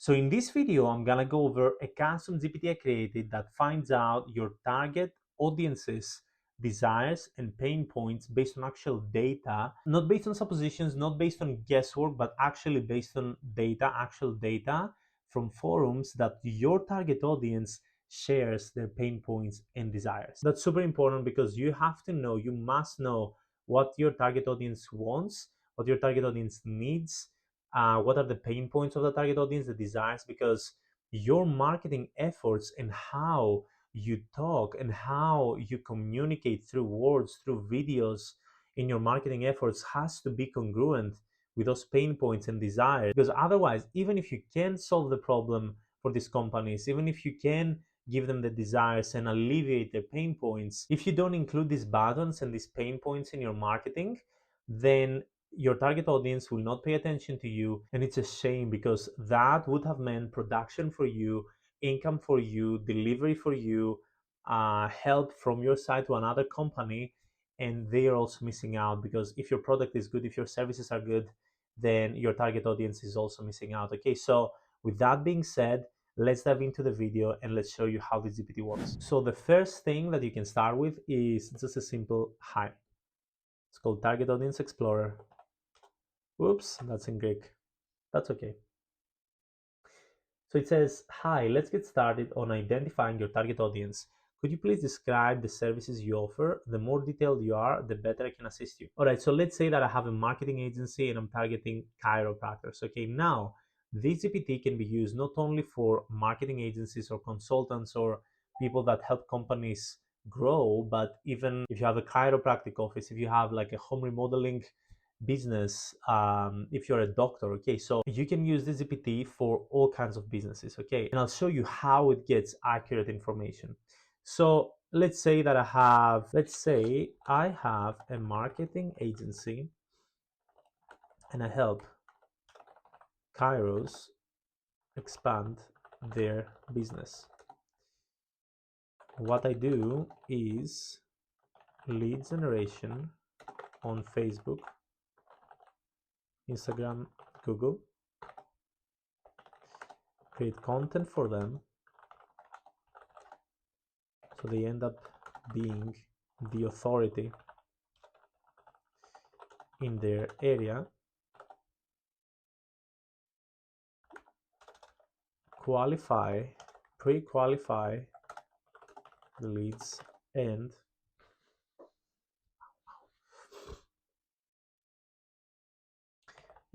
So in this video, I'm gonna go over a custom GPT I created that finds out your target audience's desires and pain points based on actual data, not based on suppositions, not based on guesswork, but actually based on data, actual data from forums that your target audience shares their pain points and desires. That's super important because you have to know, you must know what your target audience wants, what your target audience needs, what are the pain points of the target audience, the desires, because your marketing efforts and how you talk and how you communicate through words, through videos in your marketing efforts has to be congruent with those pain points and desires. Because otherwise, even if you can solve the problem for these companies, even if you can give them the desires and alleviate their pain points, if you don't include these buttons and these pain points in your marketing, then your target audience will not pay attention to you, and it's a shame because that would have meant production for you, income for you, delivery for you, help from your side to another company, and they are also missing out because if your product is good, if your services are good, then your target audience is also missing out. Okay, so with that being said, let's dive into the video and let's show you how this GPT works. So the first thing that you can start with is just a simple hi. It's called Target Audience Explorer. Oops, that's in Greek. That's okay. So it says, hi, let's get started on identifying your target audience. Could you please describe the services you offer? The more detailed you are, the better I can assist you. All right, so let's say that I have a marketing agency and I'm targeting chiropractors. Okay, now this GPT can be used not only for marketing agencies or consultants or people that help companies grow, but even if you have a chiropractic office, if you have like a home remodeling business, if you're a doctor, okay, so you can use this GPT for all kinds of businesses, okay, and I'll show you how it gets accurate information. So let's say that I have a marketing agency and I help chiros expand their business. What I do is lead generation on Facebook, Instagram, Google, create content for them so they end up being the authority in their area, pre-qualify the leads and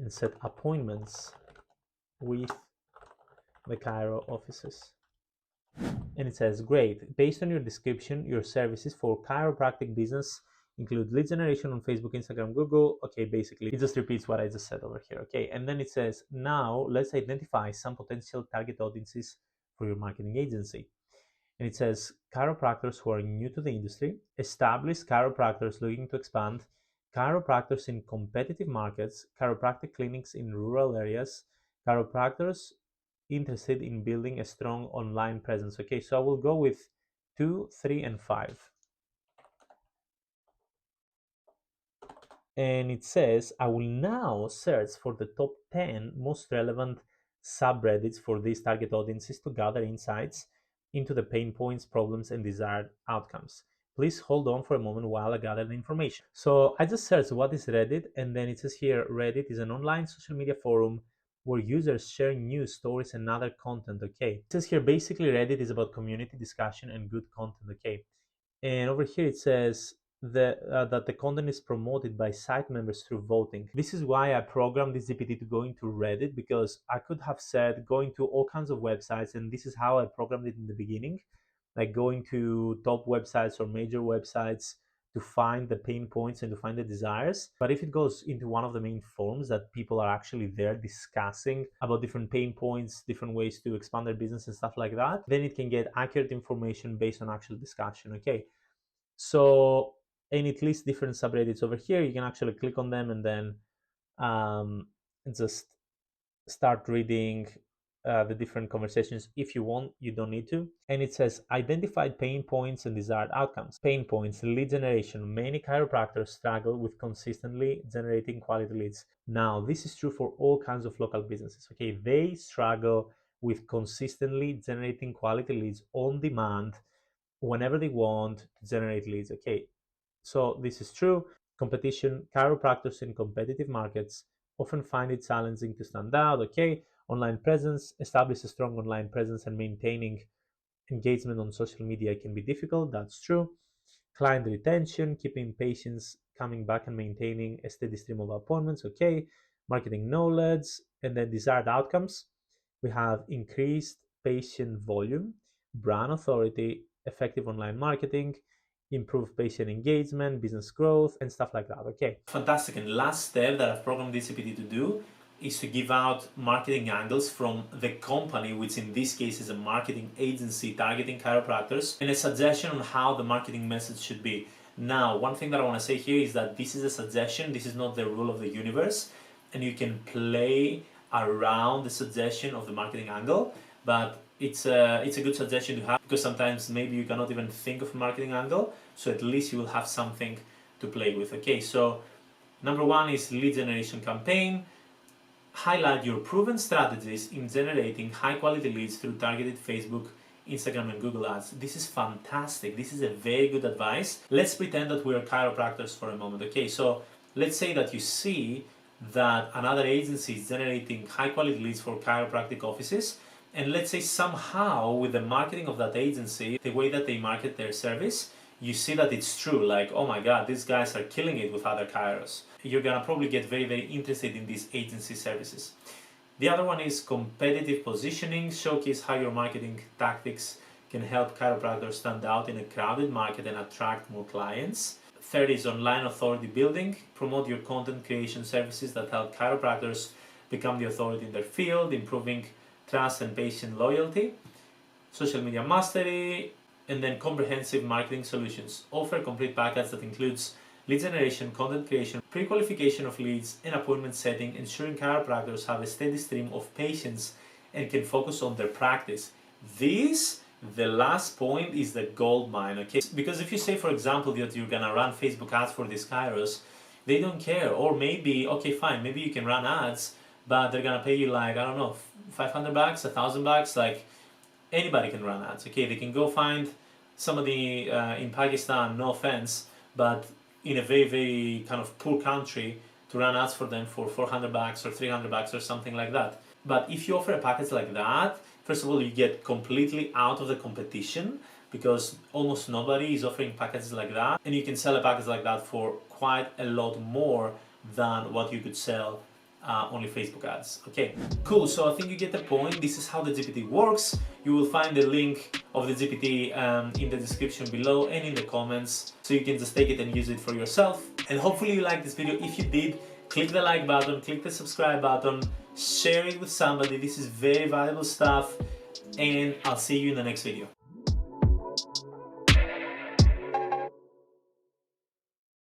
set appointments with the Cairo offices. And it says, great, based on your description, your services for chiropractic business include lead generation on Facebook, Instagram, Google. Okay, basically it just repeats what I just said over here. Okay, and then it says, now let's identify some potential target audiences for your marketing agency. And it says chiropractors who are new to the industry, established chiropractors looking to expand, chiropractors in competitive markets, chiropractic clinics in rural areas, chiropractors interested in building a strong online presence. Okay, so I will go with 2, 3, and 5. And it says, I will now search for the top 10 most relevant subreddits for these target audiences to gather insights into the pain points, problems, and desired outcomes. Please hold on for a moment while I gather the information. So I just searched what is Reddit, and then it says here, Reddit is an online social media forum where users share news, stories, and other content, okay? It says here, basically Reddit is about community discussion and good content, okay? And over here it says that the content is promoted by site members through voting. This is why I programmed this GPT to go into Reddit, because I could have said going to all kinds of websites, and this is how I programmed it in the beginning, like going to top websites or major websites to find the pain points and to find the desires. But if it goes into one of the main forums that people are actually there discussing about different pain points, different ways to expand their business and stuff like that, then it can get accurate information based on actual discussion, okay? So, and it lists different subreddits over here. You can actually click on them and then just start reading the different conversations if you want. You don't need to. And it says identified pain points and desired outcomes. Pain points: lead generation. Many chiropractors struggle with consistently generating quality leads. Now, this is true for all kinds of local businesses. Okay, they struggle with consistently generating quality leads on demand whenever they want to generate leads. Okay, so this is true. Competition: chiropractors in competitive markets often find it challenging to stand out. Okay, online presence: establish a strong online presence and maintaining engagement on social media can be difficult. That's true. Client retention: keeping patients coming back and maintaining a steady stream of appointments. Okay. Marketing knowledge. And then desired outcomes: we have increased patient volume, brand authority, effective online marketing, improve patient engagement, business growth, and stuff like that. Okay, fantastic. And last step that I've programmed this GPT to do is to give out marketing angles from the company, which in this case is a marketing agency targeting chiropractors, and a suggestion on how the marketing message should be. Now, one thing that I want to say here is that this is a suggestion, this is not the rule of the universe, and you can play around the suggestion of the marketing angle, but it's a good suggestion to have, because sometimes maybe you cannot even think of a marketing angle, so at least you will have something to play with. Okay, so number one is lead generation campaign. Highlight your proven strategies in generating high quality leads through targeted Facebook, Instagram, and Google ads. This is fantastic. This is a very good advice. Let's pretend that we are chiropractors for a moment. Okay, so let's say that you see that another agency is generating high quality leads for chiropractic offices, and let's say somehow with the marketing of that agency, the way that they market their service, you see that it's true, like, oh my god, these guys are killing it with other chiros. You're gonna probably get very, very interested in these agency services. The other one is competitive positioning. Showcase how your marketing tactics can help chiropractors stand out in a crowded market and attract more clients. Third is online authority building. Promote your content creation services that help chiropractors become the authority in their field, improving trust and patient loyalty. Social media mastery, and then comprehensive marketing solutions. Offer a complete package that includes lead generation, content creation, pre-qualification of leads, and appointment setting, ensuring chiropractors have a steady stream of patients and can focus on their practice. This, the last point, is the gold mine, okay? Because if you say, for example, that you're gonna run Facebook ads for these chiros, they don't care. Or maybe, okay, fine, maybe you can run ads, but they're gonna pay you like, I don't know, $500, $1,000, like anybody can run ads, okay? They can go find somebody in Pakistan, no offense, but in a very, very kind of poor country to run ads for them for $400 or $300 or something like that. But if you offer a package like that, first of all, you get completely out of the competition because almost nobody is offering packages like that, and you can sell a package like that for quite a lot more than what you could sell only Facebook ads. Okay, cool. So I think you get the point. This is how the GPT works. You will find the link of the GPT in the description below and in the comments, so you can just take it and use it for yourself. And hopefully you liked this video. If you did, click the like button, click the subscribe button, share it with somebody. This is very valuable stuff, and I'll see you in the next video.